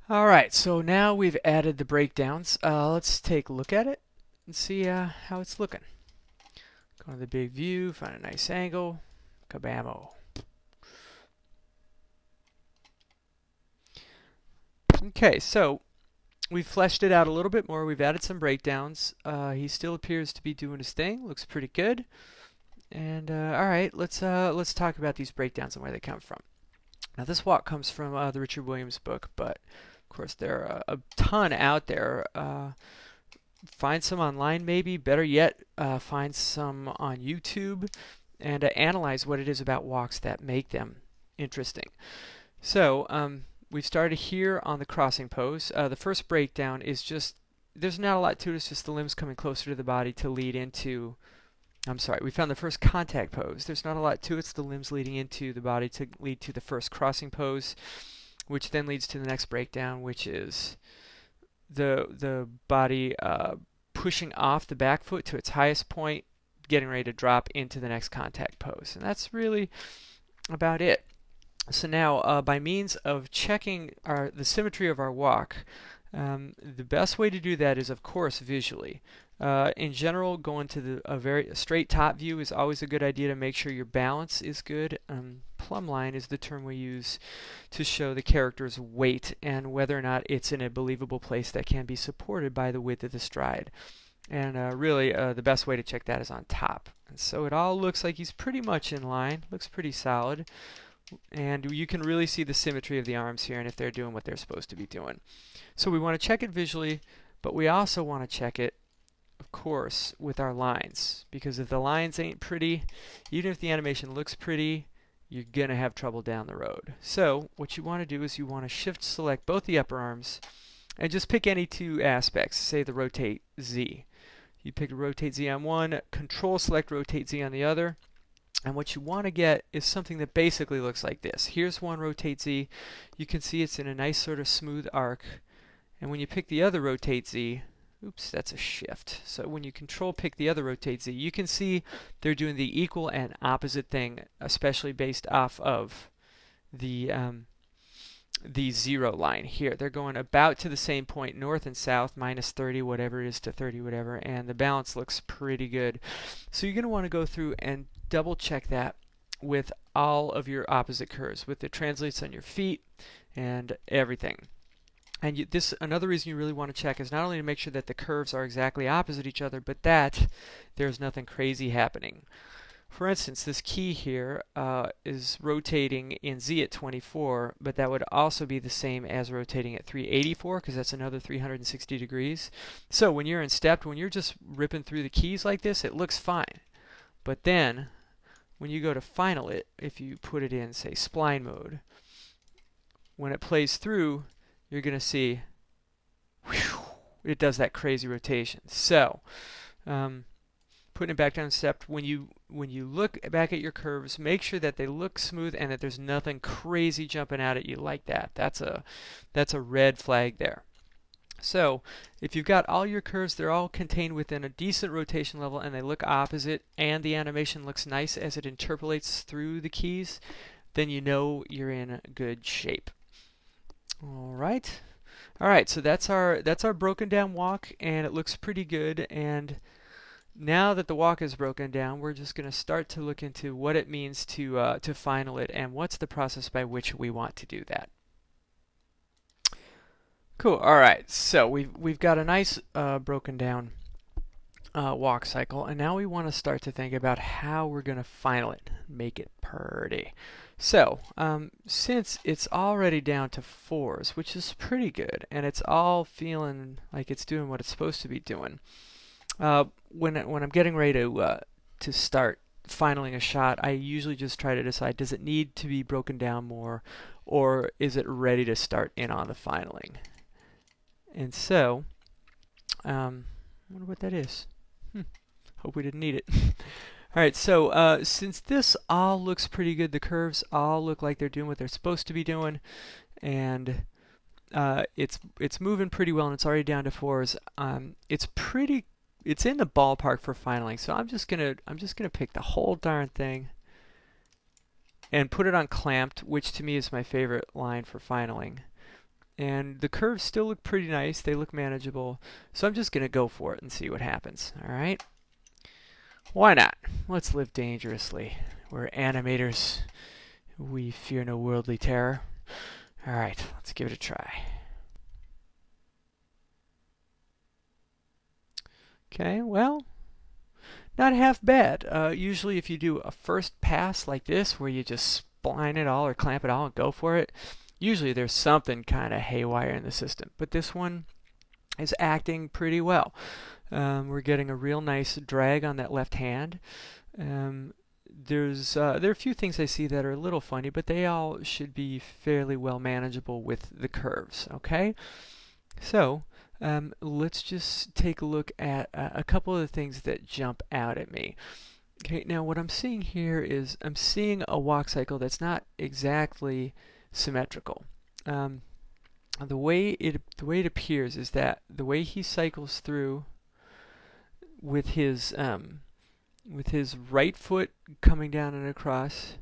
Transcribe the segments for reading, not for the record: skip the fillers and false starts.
Alright, so now we've added the breakdowns. Let's take a look at it and see how it's looking. Go to the big view, find a nice angle. Kabamo. Okay, so we've fleshed it out a little bit more. We've added some breakdowns. He still appears to be doing his thing. Looks pretty good. And alright, let's talk about these breakdowns and where they come from. Now this walk comes from the Richard Williams book, but of course there are a ton out there. Find some online maybe. Better yet, find some on YouTube and analyze what it is about walks that make them interesting. So we've started here on the crossing pose. The first breakdown is just, there's not a lot to it, it's just the limbs coming closer to the body to lead into, I'm sorry, we found the first contact pose. There's not a lot to it, it's the limbs leading into the body to lead to the first crossing pose, which then leads to the next breakdown, which is the body pushing off the back foot to its highest point, getting ready to drop into the next contact pose. And that's really about it. So now, by means of checking the symmetry of our walk, the best way to do that is, of course, visually. In general, going to a straight top view is always a good idea to make sure your balance is good. Plumb line is the term we use to show the character's weight and whether or not it's in a believable place that can be supported by the width of the stride. And really, the best way to check that is on top. And so it all looks like he's pretty much in line. Looks pretty solid. And you can really see the symmetry of the arms here and if they're doing what they're supposed to be doing. So we want to check it visually, but we also want to check it, of course, with our lines. Because if the lines ain't pretty, even if the animation looks pretty, you're going to have trouble down the road. So what you want to do is you want to shift select both the upper arms and just pick any two aspects, say the rotate Z. You pick rotate Z on one, control select rotate Z on the other. And what you want to get is something that basically looks like this. Here's one rotate Z. You can see it's in a nice sort of smooth arc. And when you pick the other rotate Z, oops, that's a shift. So when you control pick the other rotate Z, you can see they're doing the equal and opposite thing, especially based off of the zero line here. They're going about to the same point, north and south, minus 30, whatever it is to 30, whatever, and the balance looks pretty good. So you're going to want to go through and double check that with all of your opposite curves, with the translates on your feet and everything. And another reason you really want to check is not only to make sure that the curves are exactly opposite each other, but that there's nothing crazy happening. For instance, this key here is rotating in Z at 24, but that would also be the same as rotating at 384, because that's another 360 degrees. So when you're in step, when you're just ripping through the keys like this, it looks fine. But then, when you go to final it, if you put it in, say, spline mode, when it plays through, you're going to see, whew, it does that crazy rotation. So, putting it back down step, when you look back at your curves, make sure that they look smooth and that there's nothing crazy jumping out at you like that. That's a red flag there. So if you've got all your curves, they're all contained within a decent rotation level and they look opposite and the animation looks nice as it interpolates through the keys, then you know you're in good shape. Alright. Alright, so that's our broken down walk and it looks pretty good. And now that the walk is broken down, we're just going to start to look into what it means to final it and what's the process by which we want to do that. Cool. All right. So we've got a nice broken down walk cycle, and now we want to start to think about how we're going to final it, make it pretty. So since it's already down to 4s, which is pretty good, and it's all feeling like it's doing what it's supposed to be doing, when I'm getting ready to start finaling a shot, I usually just try to decide, does it need to be broken down more, or is it ready to start in on the finaling? And so, I wonder what that is. Hope we didn't need it. Alright, so since this all looks pretty good, the curves all look like they're doing what they're supposed to be doing, and it's moving pretty well, and it's already down to 4s. It's in the ballpark for finaling, so I'm just gonna pick the whole darn thing and put it on clamped, which to me is my favorite line for finaling. And the curves still look pretty nice. They look manageable. So I'm just going to go for it and see what happens. All right? Why not? Let's live dangerously. We're animators. We fear no worldly terror. All right, let's give it a try. Okay, well, not half bad. Usually if you do a first pass like this, where you just spline it all or clamp it all and go for it, usually there's something kind of haywire in the system. But this one is acting pretty well. We're getting a real nice drag on that left hand. There are a few things I see that are a little funny, but they all should be fairly well manageable with the curves. Okay, so let's just take a look at a couple of the things that jump out at me. Okay, now what I'm seeing here is I'm seeing a walk cycle that's not exactly symmetrical. The way it appears is that the way he cycles through with his right foot coming down and across,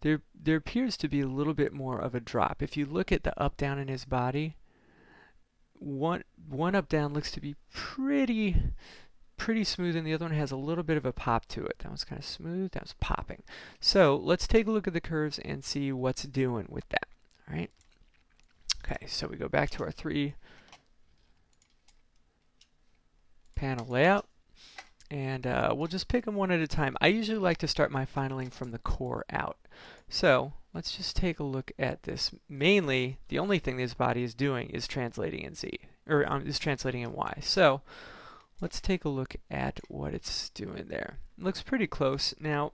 there appears to be a little bit more of a drop. If you look at the up down in his body, one up down looks to be pretty smooth, and the other one has a little bit of a pop to it. That one's kind of smooth, that one's popping. So let's take a look at the curves and see what's doing with that. All right. Okay, so we go back to our 3-panel layout, and we'll just pick them one at a time. I usually like to start my finaling from the core out. So let's just take a look at this. Mainly, the only thing this body is doing is translating in Z, or is translating in Y. So let's take a look at what it's doing there. It looks pretty close. Now,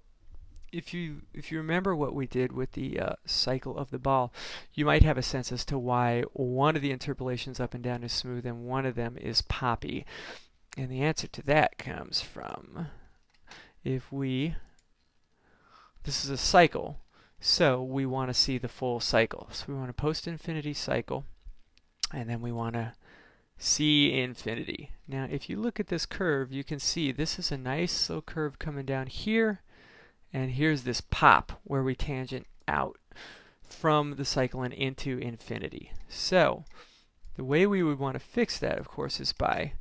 if you remember what we did with the cycle of the ball, you might have a sense as to why one of the interpolations up and down is smooth and one of them is poppy. And the answer to that comes from, this is a cycle, so we want to see the full cycle. So we want a post-infinity cycle, and then we want to see infinity. Now if you look at this curve, you can see this is a nice slow curve coming down here, and here's this pop where we tangent out from the cycle and into infinity. So the way we would want to fix that, of course, is by,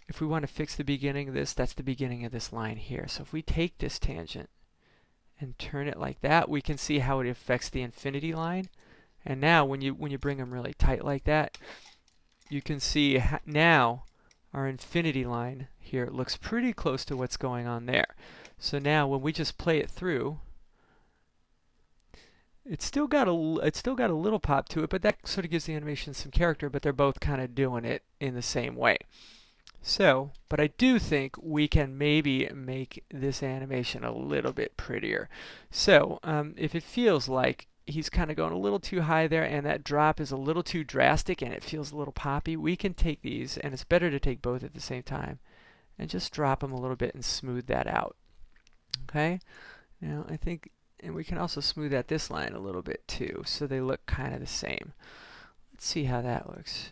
if we want to fix the beginning of this, that's the beginning of this line here. So if we take this tangent and turn it like that, we can see how it affects the infinity line. And now when you bring them really tight like that, you can see now our infinity line here looks pretty close to what's going on there. So now when we just play it through, it's still got a little pop to it, but that sort of gives the animation some character, but they're both kind of doing it in the same way. So, but I do think we can maybe make this animation a little bit prettier. So, if it feels like he's kind of going a little too high there and that drop is a little too drastic and it feels a little poppy, we can take these, and it's better to take both at the same time, and just drop them a little bit and smooth that out. Okay? Now, I think, and we can also smooth out this line a little bit too, so they look kind of the same. Let's see how that looks.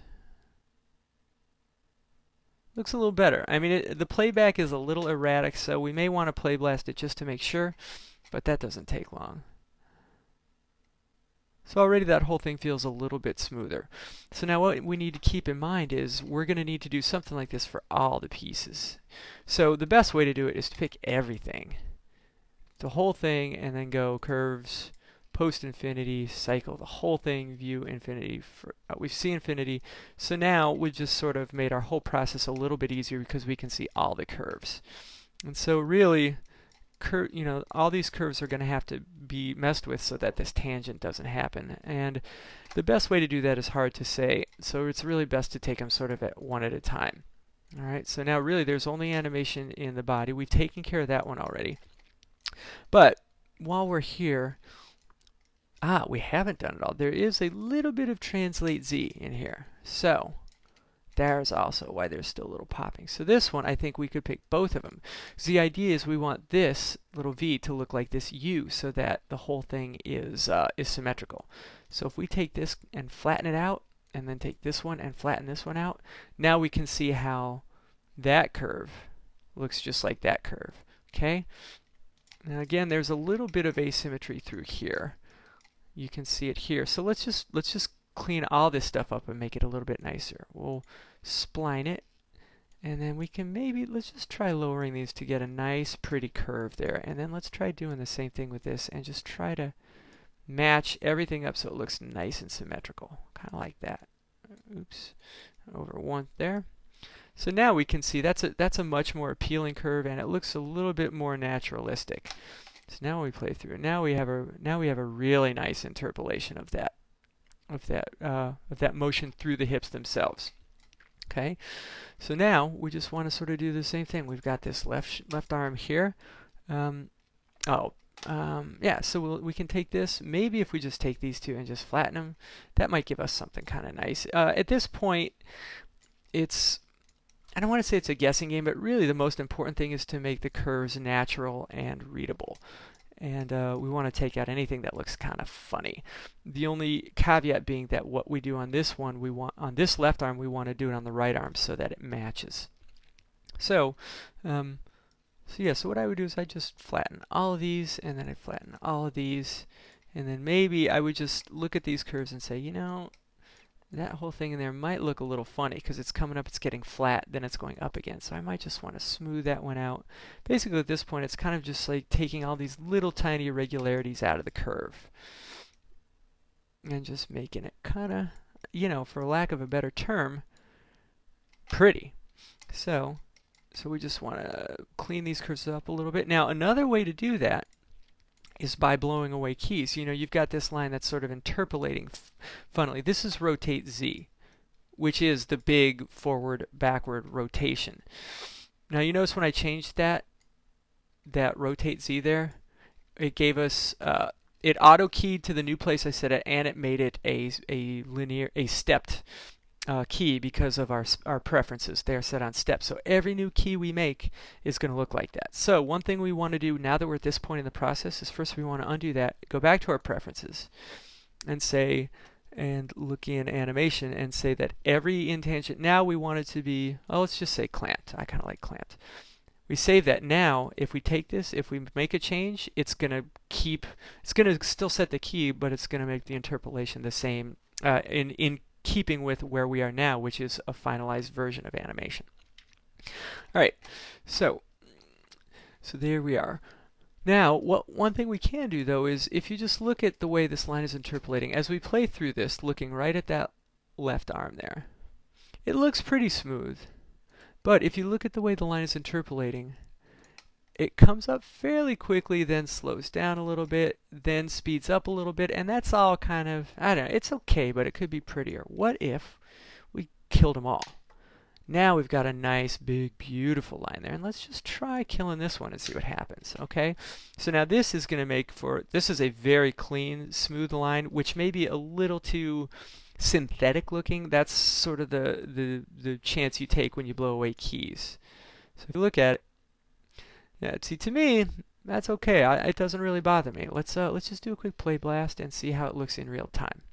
Looks a little better. I mean, the playback is a little erratic, so we may want to play blast it just to make sure, but that doesn't take long. So already that whole thing feels a little bit smoother. So now what we need to keep in mind is we're going to need to do something like this for all the pieces. So the best way to do it is to pick everything, the whole thing, and then go curves, post-infinity, cycle, the whole thing, view infinity. We see infinity. So now we've just sort of made our whole process a little bit easier because we can see all the curves. And so really, all these curves are going to have to be messed with so that this tangent doesn't happen. And the best way to do that is hard to say, so it's really best to take them sort of one at a time. All right, so now really there's only animation in the body. We've taken care of that one already. But while we're here, we haven't done it all. There is a little bit of translate Z in here. So there's also why there's still a little popping. So this one, I think we could pick both of them. So the idea is we want this little V to look like this U so that the whole thing is symmetrical. So if we take this and flatten it out, and then take this one and flatten this one out, now we can see how that curve looks just like that curve. Okay? Now again, there's a little bit of asymmetry through here. You can see it here. So let's just clean all this stuff up and make it a little bit nicer. We'll spline it, and then we can maybe, let's just try lowering these to get a nice pretty curve there. And then let's try doing the same thing with this and just try to match everything up so it looks nice and symmetrical. Kind of like that. Oops. Over one there. So now we can see that's a much more appealing curve, and it looks a little bit more naturalistic. So now when we play through, now we have a really nice interpolation of that motion through the hips themselves. Okay, so now we just want to sort of do the same thing. We've got this left arm here. Yeah, so we can take this. Maybe if we just take these two and just flatten them, that might give us something kind of nice. At this point, I don't want to say it's a guessing game, but really the most important thing is to make the curves natural and readable. And we want to take out anything that looks kind of funny. The only caveat being that what we do on this one, we want on this left arm, we want to do it on the right arm so that it matches. So what I would do is I just flatten all of these, and then I flatten all of these, and then maybe I would just look at these curves and say, you know, that whole thing in there might look a little funny because it's coming up, it's getting flat, then it's going up again. So I might just want to smooth that one out. Basically at this point it's kind of just like taking all these little tiny irregularities out of the curve and just making it kind of, you know, for lack of a better term, pretty. So we just want to clean these curves up a little bit. Now another way to do that is by blowing away keys. You know, you've got this line that's sort of interpolating funnily. This is rotate Z, which is the big forward-backward rotation. Now you notice when I changed that rotate Z there, it gave us, it auto-keyed to the new place I set it, and it made it a stepped key because of our preferences. They're set on steps. So every new key we make is going to look like that. So one thing we want to do now that we're at this point in the process is first we want to undo that, go back to our preferences, and say, and look in animation and say that every intangent, now we want it to be, oh, let's just say clamped. I kind of like clamped. We save that. Now if we take this, if we make a change, it's going to still set the key, but it's going to make the interpolation the same in keeping with where we are now, which is a finalized version of animation. All right, so there we are. Now, one thing we can do though is if you just look at the way this line is interpolating, as we play through this, looking right at that left arm there, it looks pretty smooth. But if you look at the way the line is interpolating, it comes up fairly quickly, then slows down a little bit, then speeds up a little bit, and that's all kind of, I don't know, it's okay, but it could be prettier. What if we killed them all? Now we've got a nice, big, beautiful line there, and let's just try killing this one and see what happens, okay? So now this is going to make for, this is a very clean, smooth line, which may be a little too synthetic looking. That's sort of the chance you take when you blow away keys. So if you look at it, yeah, see, to me, that's okay. It doesn't really bother me. Let's just do a quick play blast and see how it looks in real time.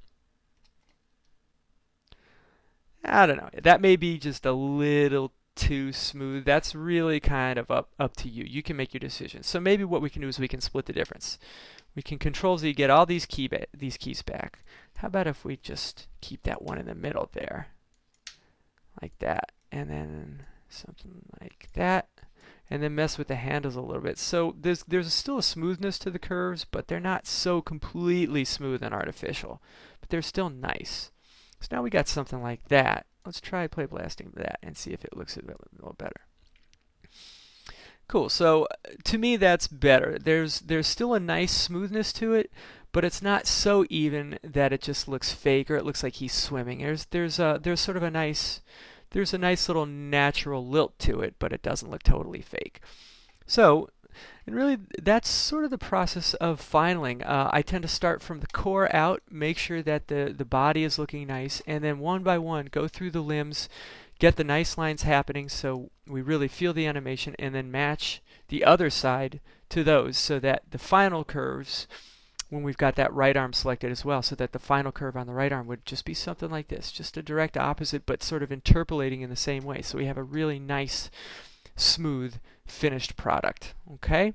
I don't know. That may be just a little too smooth. That's really kind of up to you. You can make your decision. So maybe what we can do is we can split the difference. We can Control Z, get all these keys back. How about if we just keep that one in the middle there, like that, and then something like that. And then mess with the handles a little bit. So there's still a smoothness to the curves, but they're not so completely smooth and artificial. But they're still nice. So now we got something like that. Let's try play blasting that and see if it looks a little better. Cool. So to me that's better. There's still a nice smoothness to it, but it's not so even that it just looks fake or it looks like he's swimming. There's sort of a nice little natural lilt to it, but it doesn't look totally fake. So, and really, that's sort of the process of filing. I tend to start from the core out, make sure that the body is looking nice, and then one by one go through the limbs, get the nice lines happening so we really feel the animation, and then match the other side to those so that the final curves, when we've got that right arm selected as well, so that the final curve on the right arm would just be something like this, just a direct opposite, but sort of interpolating in the same way. So we have a really nice, smooth, finished product. Okay?